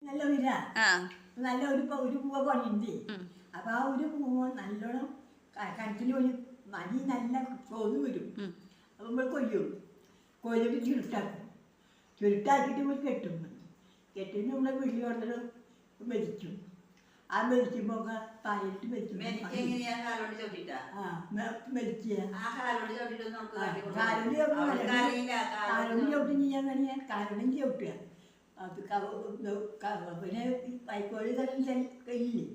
നല്ല ഉര നല്ല ഒരു പൂവ പണിയുണ്ട്. അപ്പൊ ആ ഒരു പൂവ് നല്ലോണം കണക്കിൽ ഒരു മണി നല്ല ചോന്ന് വരും. അപ്പൊ നമ്മൾ കൊയ്യൊക്കെ ചുരുട്ടാക്കും. ചുരുട്ടാക്കിയിട്ട് നമ്മൾ കെട്ടും. കെട്ടിട്ട് നമ്മളെ വീട്ടിൽ വന്നിട്ട് മെതിക്കും. ആ മെതിക്കുമ്പോൾ പാലിട്ട് മെതിക്കും. കാലോണ്ട് ചവിട്ടി ചെയ്യാൻ തന്നെ കാലോണ്ടും ചവിട്ടുക. അത് പിന്നെ വൈക്കോല് കയ്യില്ലേ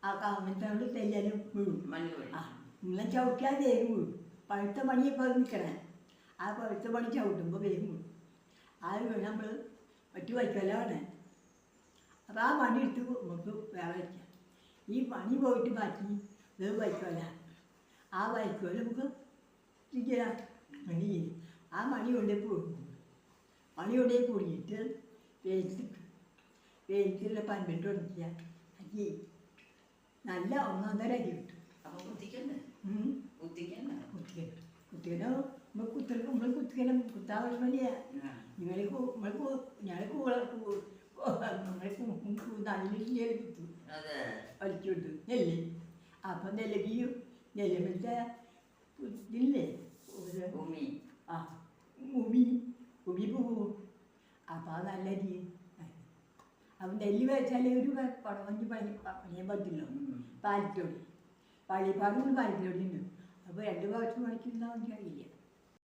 ആ കാമത്തോണ്ട് തെല്ലാനും വീഴും. ഇങ്ങനെ ചവിട്ടിയാൽ വേഗം വീഴും. പഴുത്ത പണിയൊക്കെ നിൽക്കണേ. ആ പഴുത്ത പണി ചവിട്ടുമ്പോൾ വേഗം വീഴും. അത് വീണ് നമ്മൾ മറ്റു വൈക്കോലാണ്. അപ്പോൾ ആ പണി എടുത്ത് നമുക്ക് വേറെ വയ്ക്കാം. ഈ പണി പോയിട്ട് മാറ്റി ഇത് വൈക്കോല. ആ വൈക്കോല നമുക്ക് ഇരിക്കാം മണി. ആ മണി കൊണ്ടേ പൊടിക്കും. മണി കൊണ്ടേ പൊടിയിട്ട് വേവിച്ചുള്ള പൻപിട്ട് ഒഴിക്കുക. അരി നല്ല ഒന്നൊന്നര അരി കിട്ടും. കുത്തിക്കണോ നമ്മൾ കുത്തിക്കണം. കുത്താൻ പറ്റില്ല. നല്ല കുത്തും വലിച്ചുകൊണ്ട് നെല്ല്. അപ്പം നെല്ലുമ്പത്തെ ഇതില്ലേ ഉമി പോവും. അപ്പം അത് നല്ല അരി. അപ്പം നെല്ല് വെച്ചാൽ ഒരു പടവഞ്ച് പണിയാൻ പറ്റില്ലോ. പാലത്തോടി പള്ളിപ്പാടും പാലത്തോടി ഉണ്ട്. അപ്പോൾ 2 പ്രാവശ്യം പണിക്കുണ്ടാവും അറിയില്ല.